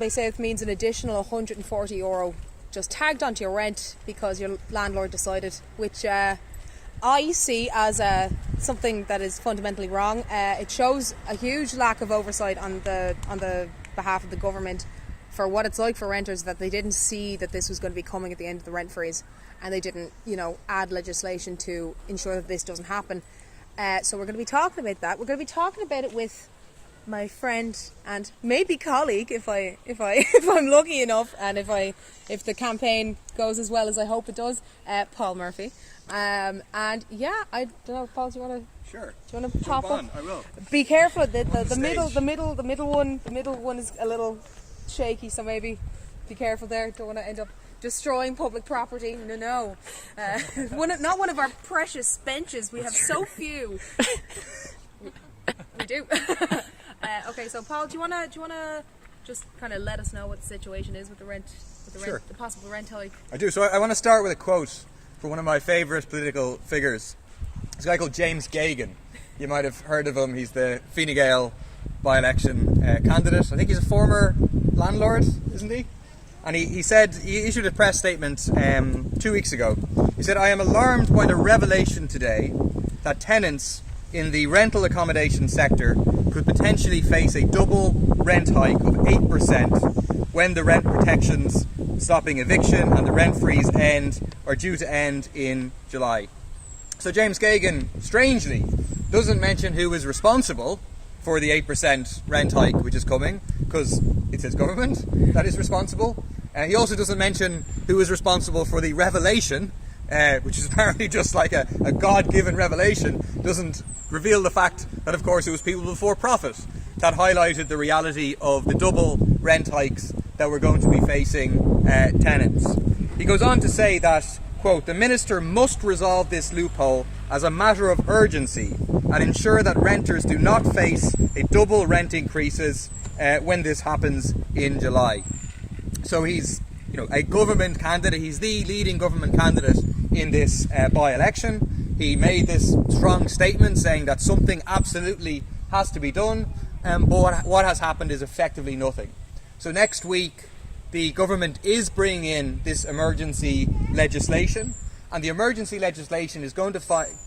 Bay South means an additional €140 just tagged onto your rent because your landlord decided, which I see as something that is fundamentally wrong. It shows a huge lack of oversight on the behalf of the government for what it's like for renters, that they didn't see that this was going to be coming at the end of the rent freeze, and they didn't, add legislation to ensure that this doesn't happen. So we're going to be talking about that. We're going to be talking about it with my friend and maybe colleague, if I'm lucky enough, and if the campaign goes as well as I hope it does, Paul Murphy. And yeah, I don't know, Paul, do you want to? Sure. Do you want to pop up? I will. Be careful. The middle one is a little shaky, so maybe be careful there. Don't want to end up destroying public property. No. Not one of our precious benches. We have so few. We do. Okay, so Paul, do you wanna just kind of let us know what the situation is with the rent, Sure. the possible rent hike? I do. So I want to start with a quote from one of my favourite political figures. This guy called James Geoghegan. You might have heard of him. He's the Fine Gael by-election candidate. I think he's a former landlord, isn't he? And he issued a press statement 2 weeks ago. He said, "I am alarmed by the revelation today that tenants in the rental accommodation sector could potentially face a double rent hike of 8% when the rent protections stopping eviction and the rent freeze are due to end in July." So James Geoghegan, strangely, doesn't mention who is responsible for the 8% rent hike which is coming, because it's his government that is responsible. He also doesn't mention who is responsible for the revelation, which is apparently just like a God-given revelation, doesn't reveal the fact that, of course, it was people before profit that highlighted the reality of the double rent hikes that we're going to be facing tenants. He goes on to say that, quote, "The Minister must resolve this loophole as a matter of urgency and ensure that renters do not face a double rent increases when this happens in July." So he's a government candidate. He's the leading government candidate in this by-election. He made this strong statement saying that something absolutely has to be done, but what has happened is effectively nothing. So next week, the government is bringing in this emergency legislation, and the emergency legislation is going to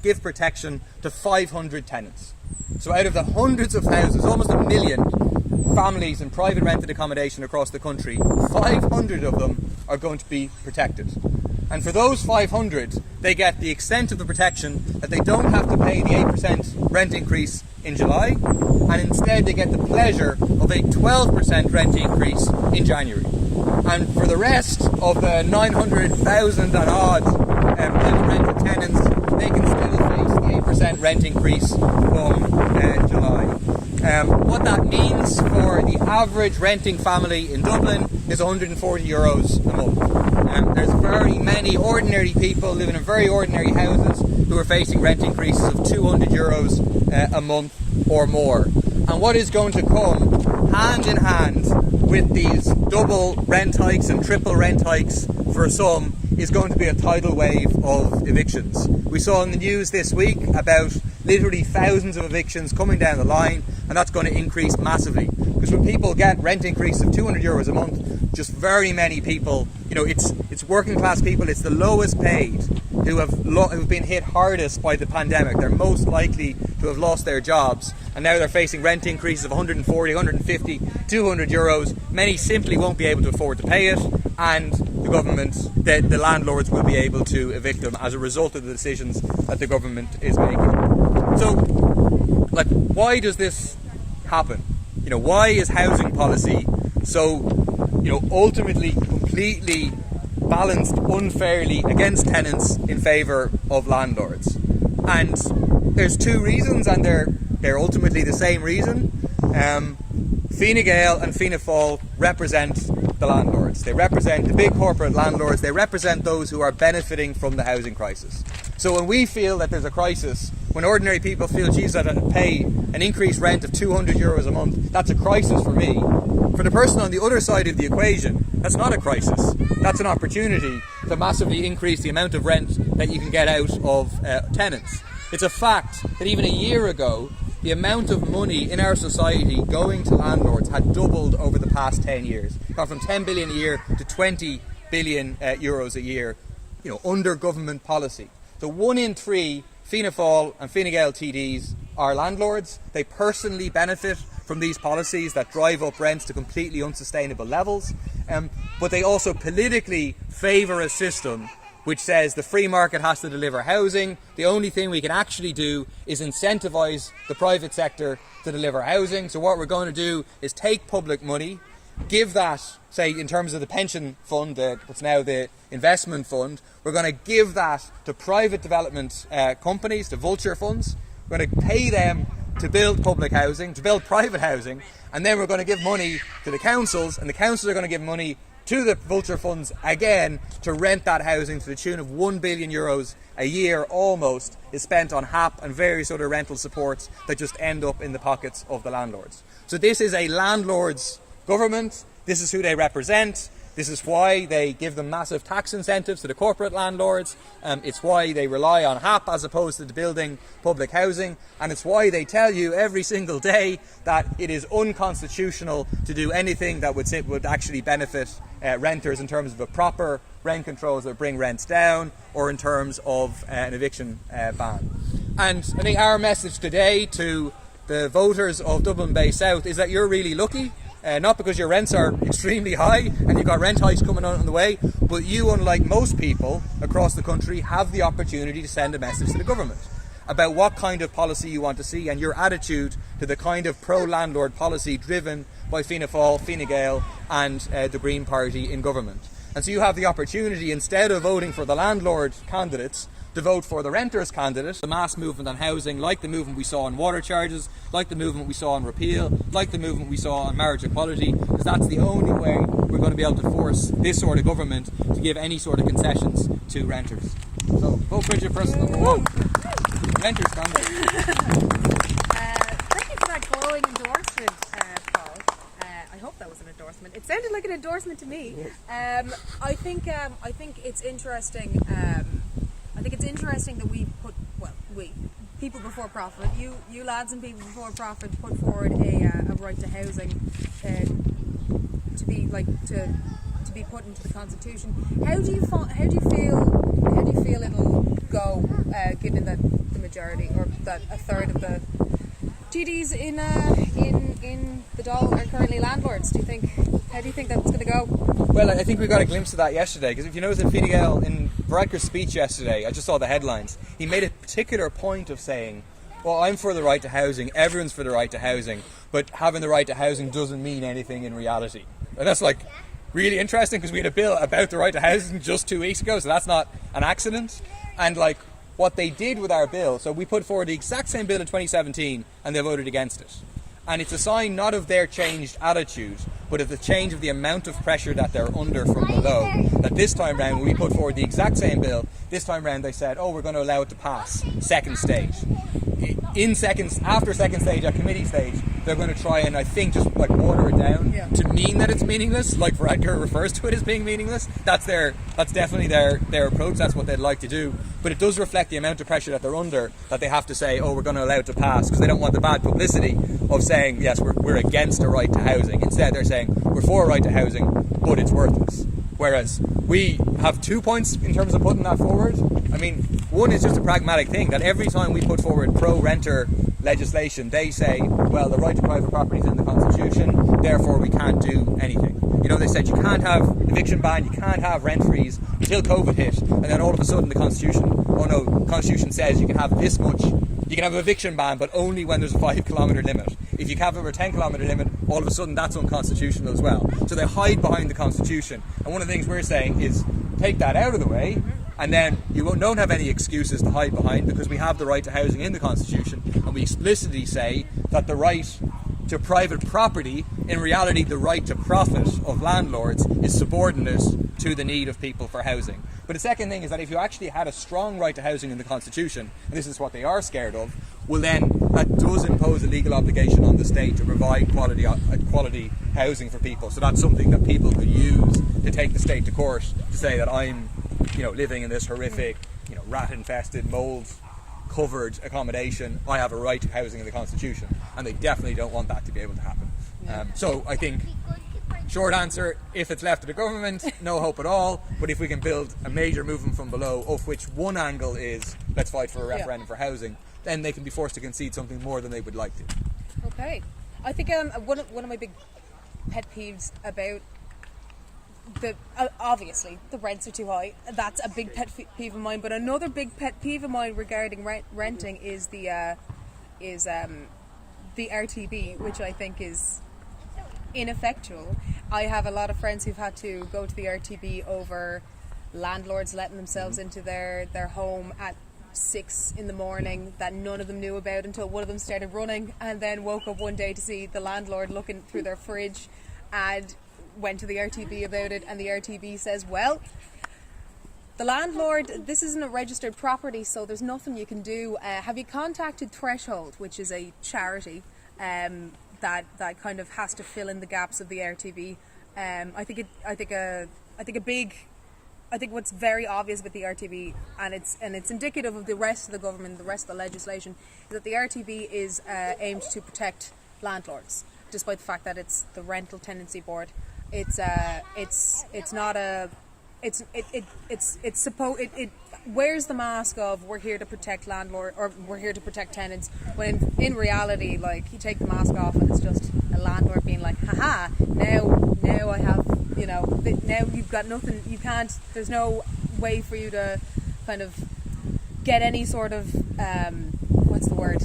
give protection to 500 tenants. So out of the hundreds of thousands, almost 1 million families in private rented accommodation across the country, 500 of them are going to be protected. And for those 500, they get the extent of the protection that they don't have to pay the 8% rent increase in July, and instead they get the pleasure of a 12% rent increase in January. And for the rest of the 900,000 and odd private rented tenants, they can still face the 8% rent increase from July. What that means for the average renting family in Dublin is €140 a month. There's very many ordinary people living in very ordinary houses who are facing rent increases of €200 a month or more. And what is going to come hand in hand with these double rent hikes and triple rent hikes for some is going to be a tidal wave of evictions. We saw in the news this week about literally thousands of evictions coming down the line, and that's going to increase massively. Because when people get rent increase of €200 a month, just very many people, it's working class people, it's the lowest paid who've been hit hardest by the pandemic. They're most likely to have lost their jobs, and now they're facing rent increases of 140, 150, €200. Many simply won't be able to afford to pay it, and the government, the landlords will be able to evict them as a result of the decisions that the government is making. So, why does this happen? Why is housing policy so, ultimately completely balanced unfairly against tenants in favour of landlords? And there's two reasons, and they're ultimately the same reason. Fine Gael and Fianna Fáil represent the landlords. They represent the big corporate landlords. They represent those who are benefiting from the housing crisis. So when we feel that there's a crisis, when ordinary people feel, geez, I pay an increased rent of €200 a month, that's a crisis for me. For the person on the other side of the equation, that's not a crisis. That's an opportunity to massively increase the amount of rent that you can get out of tenants. It's a fact that even a year ago, the amount of money in our society going to landlords had doubled over the past 10 years. Gone from 10 billion a year to 20 billion euros a year, under government policy. So 1 in 3 Fianna Fáil and Fine Gael TDs are landlords. They personally benefit from these policies that drive up rents to completely unsustainable levels. But they also politically favour a system which says the free market has to deliver housing. The only thing we can actually do is incentivise the private sector to deliver housing. So what we're going to do is take public money, give that, say in terms of the pension fund, what's now the investment fund, we're going to give that to private development companies, to vulture funds. We're going to pay them to build public housing, to build private housing, and then we're going to give money to the councils, and the councils are going to give money to the vulture funds again to rent that housing to the tune of €1 billion a year almost is spent on HAP and various other rental supports that just end up in the pockets of the landlords. So this is a landlord's government. This is who they represent. This is why they give them massive tax incentives to the corporate landlords. It's why they rely on HAP as opposed to building public housing. And it's why they tell you every single day that it is unconstitutional to do anything that would actually benefit renters in terms of a proper rent controls that bring rents down, or in terms of an eviction ban. And I think our message today to the voters of Dublin Bay South is that you're really lucky. Not because your rents are extremely high and you've got rent hikes coming on the way, but you, unlike most people across the country, have the opportunity to send a message to the government about what kind of policy you want to see and your attitude to the kind of pro-landlord policy driven by Fianna Fáil, Fine Gael and the Green Party in government. And so you have the opportunity, instead of voting for the landlord candidates, to vote for the renters candidate. The mass movement on housing, like the movement we saw on water charges, like the movement we saw on repeal, like the movement we saw on marriage equality, because that's the only way we're going to be able to force this sort of government to give any sort of concessions to renters. So vote Brigid Purcell number 1. Renters candidate. Thank you for that glowing endorsement, Paul. I hope that was an endorsement. It sounded like an endorsement to me. I think it's interesting. I think it's interesting that we put, people before profit, you lads and people before profit put forward a right to housing to be put into the constitution. How do you feel it'll go, given that the majority, or that a third of the TDs in the Dáil are currently landlords? How do you think that's going to go? Well, I think we got a glimpse of that yesterday, because if you notice in Fine Gael, in Varadkar's speech yesterday, I just saw the headlines, he made a particular point of saying, well, I'm for the right to housing, everyone's for the right to housing, but having the right to housing doesn't mean anything in reality. And that's really interesting, because we had a bill about the right to housing just 2 weeks ago, so that's not an accident. And what they did with our bill, so we put forward the exact same bill in 2017 and they voted against it. And it's a sign not of their changed attitude, but of the change of the amount of pressure that they're under from below. That this time round, when we put forward the exact same bill, this time round they said, we're going to allow it to pass second stage. After second stage, at committee stage, they're going to try and, I think, just water it down to mean that it's meaningless, like Varadkar refers to it as being meaningless. That's definitely their approach. That's what they'd like to do. But it does reflect the amount of pressure that they're under, that they have to say, we're going to allow it to pass, because they don't want the bad publicity of saying, yes, we're against a right to housing. Instead, they're saying, we're for a right to housing, but it's worthless. Whereas we have 2 points in terms of putting that forward. I mean, one is just a pragmatic thing, that every time we put forward pro-renter legislation, they say, well, the right to private property is in the Constitution, therefore we can't do anything. They said you can't have eviction ban, you can't have rent freeze until COVID hit, and then all of a sudden the Constitution says you can have this much, you can have an eviction ban, but only when there's a 5-kilometre limit. If you have over a 10-kilometre limit, all of a sudden that's unconstitutional as well. So they hide behind the Constitution. And one of the things we're saying is take that out of the way, and then you don't have any excuses to hide behind, because we have the right to housing in the Constitution, and we explicitly say that the right to private property, in reality the right to profit of landlords, is subordinate to the need of people for housing. But the second thing is that if you actually had a strong right to housing in the Constitution, and this is what they are scared of, well then that does impose a legal obligation on the state to provide quality housing for people. So that's something that people could use to take the state to court to say that I'm living in this horrific, rat-infested, mould covered accommodation. I have a right to housing in the Constitution, and they definitely don't want that to be able to happen. So I think, short answer, if it's left to the government, no hope at all. But if we can build a major movement from below, of which one angle is let's fight for a referendum for housing, then they can be forced to concede something more than they would like to. Okay. I think one of my big pet peeves about obviously the rents are too high. That's a big pet peeve of mine. But another big pet peeve of mine regarding renting is the RTB, which I think is ineffectual. I have a lot of friends who've had to go to the RTB over landlords letting themselves into their home at 6 in the morning that none of them knew about until one of them started running, and then woke up one day to see the landlord looking through their fridge and went to the RTB about it, and the RTB says, well, the landlord, this isn't a registered property, so there's nothing you can do. Have you contacted Threshold, which is a charity that kind of has to fill in the gaps of the RTB? I think what's very obvious with the RTB, and it's indicative of the rest of the government, the rest of the legislation, is that the RTB is aimed to protect landlords, despite the fact that it's the Rental Tenancy Board. It wears the mask of we're here to protect landlord, or we're here to protect tenants, when in reality, like, you take the mask off and it's just a landlord being like, haha, now I have, now you've got nothing, you can't, there's no way for you to kind of get any sort of what's the word,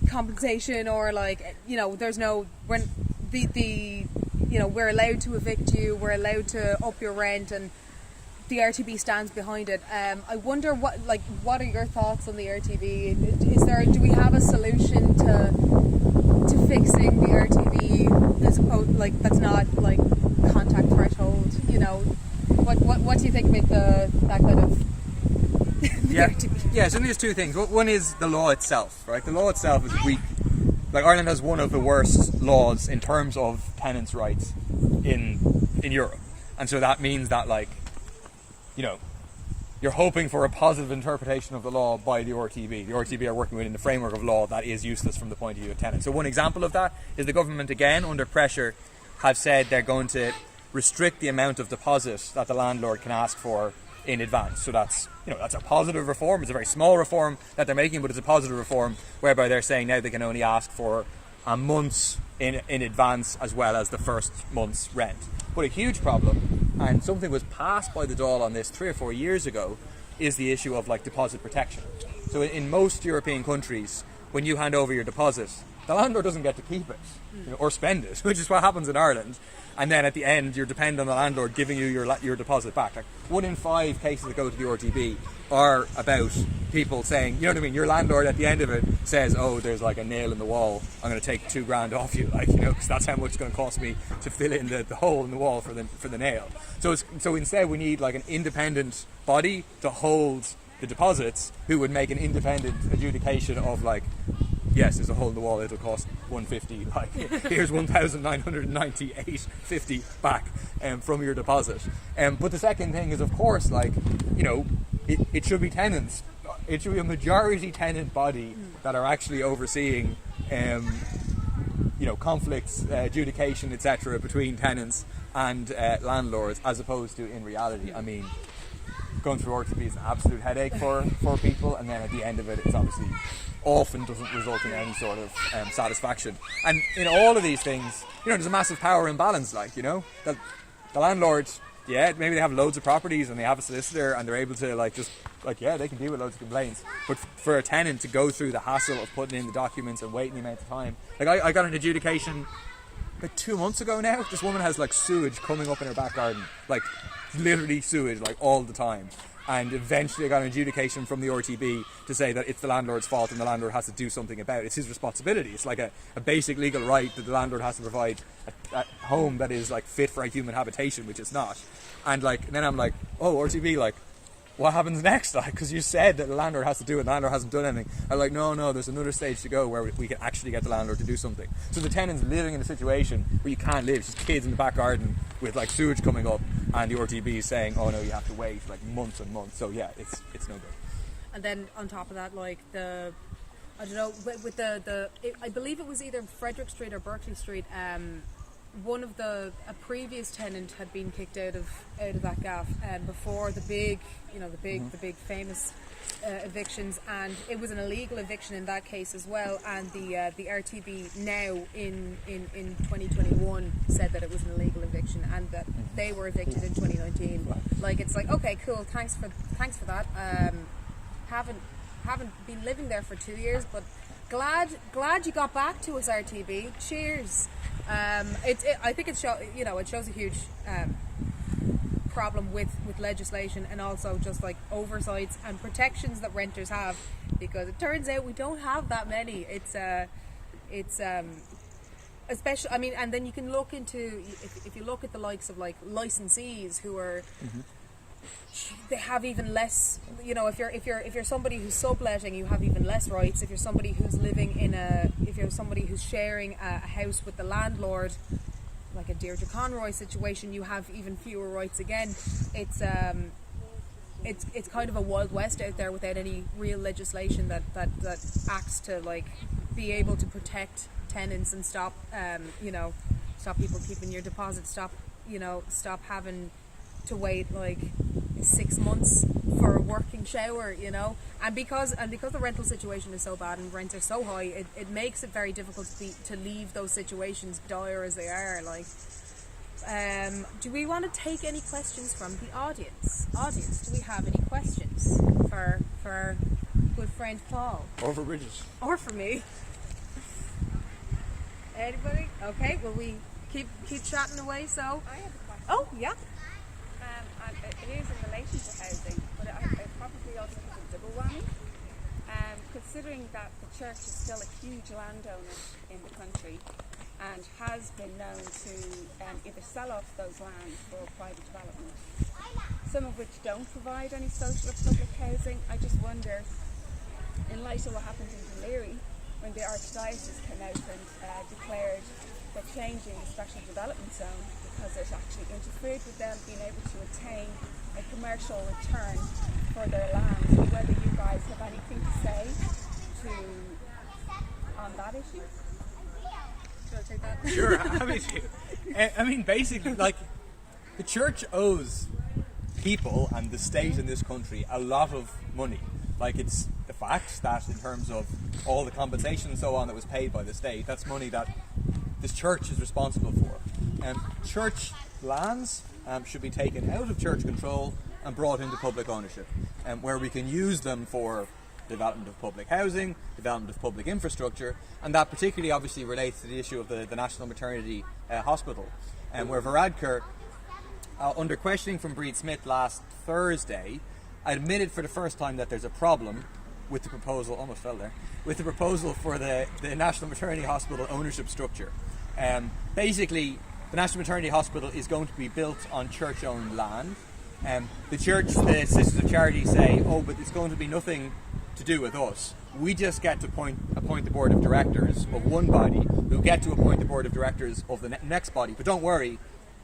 compensation, or like, there's no, when we're allowed to evict you, we're allowed to up your rent, and the RTB stands behind it. I wonder what are your thoughts on the RTB? Do we have a solution to fixing the RTB as opposed, that's not like contact threshold? What do you think about that kind of RTB? Yeah, so I think there's two things. One is the law itself, right? The law itself is weak. Like, Ireland has one of the worst laws in terms of tenants' rights in Europe, and so that means that, you're hoping for a positive interpretation of the law by the RTB. The RTB are working within the framework of law that is useless from the point of view of tenants. So one example of that is the government, again, under pressure, have said they're going to restrict the amount of deposit that the landlord can ask for in advance. So that's a positive reform. It's a very small reform that they're making, but it's a positive reform whereby they're saying now they can only ask for a month's in advance, as well as the first month's rent. But a huge problem, and something was passed by the Dáil on this 3 or 4 years ago, is the issue of deposit protection. So in most European countries, when you hand over your deposit, the landlord doesn't get to keep it or spend it, which is what happens in Ireland. And then at the end, you're dependent on the landlord giving you your deposit back. Like, 1 in 5 cases that go to the RTB are about people saying, your landlord at the end of it says, oh, there's a nail in the wall, I'm going to take $2,000 off you, because that's how much it's going to cost me to fill in the hole in the wall for the nail. So instead we need an independent body to hold the deposits, who would make an independent adjudication of yes, there's a hole in the wall, it'll cost $150, here's $1,998.50 back from your deposit. But the second thing is, of course, it should be tenants. It should be a majority tenant body that are actually overseeing conflicts, adjudication, etc. between tenants and landlords, as opposed to, in reality, going through RTB is an absolute headache for people, and then at the end of it, it's obviously often doesn't result in any sort of satisfaction. And in all of these things, there's a massive power imbalance. The landlords, maybe they have loads of properties and they have a solicitor and they're able to they can deal with loads of complaints. But for a tenant to go through the hassle of putting in the documents and waiting the amount of time, I got an adjudication 2 months ago now. This woman has sewage coming up in her back garden, literally sewage all the time. And eventually I got an adjudication from the RTB to say that it's the landlord's fault and the landlord has to do something about it. It's his responsibility. It's a basic legal right that the landlord has to provide a home that is fit for a human habitation, which it's not. And then I'm oh, RTB, what happens next? Because you said that the landlord has to do it, the landlord hasn't done anything. I'm no, there's another stage to go where we can actually get the landlord to do something. So the tenant's living in a situation where you can't live. It's just kids in the back garden with sewage coming up, and the RTB is saying, oh no, you have to wait months and months. So yeah, it's no good. and then on top of that, like I don't know, with I believe it was either Frederick Street or Berkeley Street. One of a previous tenant had been kicked out of that gaff before the big famous evictions, and it was an illegal eviction in that case as well. And the RTB now in 2021 said that it was an illegal eviction and that they were evicted in 2019. Like, it's like, okay, cool, thanks for that. Haven't been living there for 2 years, but glad you got back to us, RTB. Cheers. I think it shows a huge problem with legislation, and also just like oversights and protections that renters have, because it turns out we don't have that many. It's especially, I mean, and then you can look into, if you look at the likes of like licensees who are they have even less, if you're somebody who's subletting, you have even less rights. If you're somebody who's if you're somebody who's sharing a house with the landlord, like a Deirdre Conroy situation, you have even fewer rights again. It's kind of a wild west out there without any real legislation that acts to like be able to protect tenants and stop people keeping your deposit, stop having to wait like 6 months for a working shower, and because the rental situation is so bad and rents are so high, it makes it very difficult to leave those situations dire as they are. Like, do we want to take any questions from the audience? Do we have any questions for our good friend Paul? Or for Brigid? Or for me? Anybody? Okay, well, we keep chatting away. So I have a question. Oh yeah. And it is in relation to housing, but I probably also think a double whammy. Considering that the church is still a huge landowner in the country and has been known to either sell off those lands for private development, some of which don't provide any social or public housing. I just wonder, in light of what happened in Leary, when the Archdiocese came out and declared they're changing the special development zone because it actually interfered with them being able to attain a commercial return for their lands, whether you guys have anything to say on that issue? Should I take that? Sure, happy to. I mean, basically, like, the church owes people and the state in this country a lot of money. Like, it's the fact that in terms of all the compensation and so on that was paid by the state, that's money that this church is responsible for. Church lands should be taken out of church control and brought into public ownership, where we can use them for development of public housing, development of public infrastructure, and that particularly obviously relates to the issue of the National Maternity Hospital, where Varadkar, under questioning from Breed Smith last Thursday, admitted for the first time that there's a problem with the proposal, with the proposal for the National Maternity Hospital ownership structure. Basically, the National Maternity Hospital is going to be built on church-owned land. The church, the Sisters of Charity say, but it's going to be nothing to do with us. We just get to appoint the board of directors of one body, who get to appoint the board of directors of the next body. But don't worry,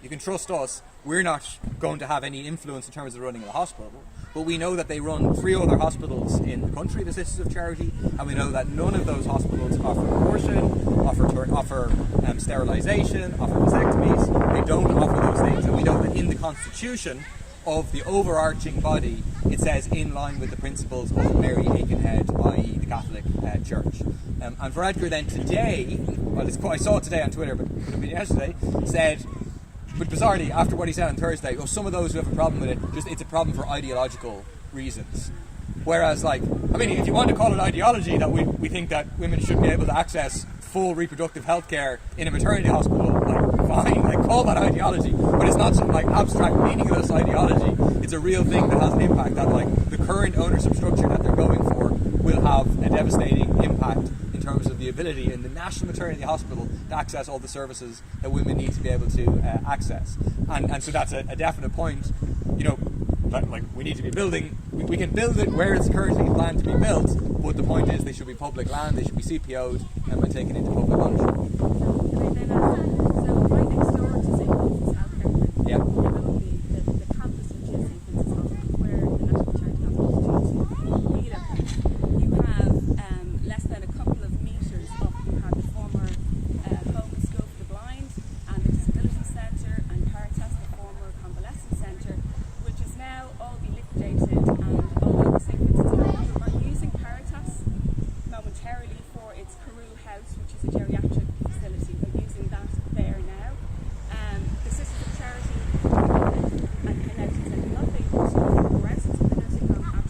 you can trust us, we're not going to have any influence in terms of running the hospital. But we know that they run 3 other hospitals in the country, the Sisters of Charity, and we know that none of those hospitals offer abortion, offer sterilisation, offer vasectomies. They don't offer those things, and we know that in the constitution of the overarching body, it says in line with the principles of Mary Aikenhead, i.e. the Catholic Church. And Varadkar then today, I saw it today on Twitter, but could have been yesterday, said, but bizarrely, after what he said on Thursday, some of those who have a problem with it, it's a problem for ideological reasons. Whereas, if you want to call it ideology, that we think that women should be able to access full reproductive health care in a maternity hospital, fine, call that ideology. But it's not some abstract meaningless ideology. It's a real thing that has an impact, that the current ownership structure that they're going for will have a devastating impact in terms of the ability in the National Maternity Hospital to access all the services that women need to be able to access. And so that's a definite point, we need to be building, we can build it where it's currently planned to be built, but the point is they should be public land, they should be CPO'd and taken into public ownership. So right next door to St. Vincent's Alcantara. Yeah.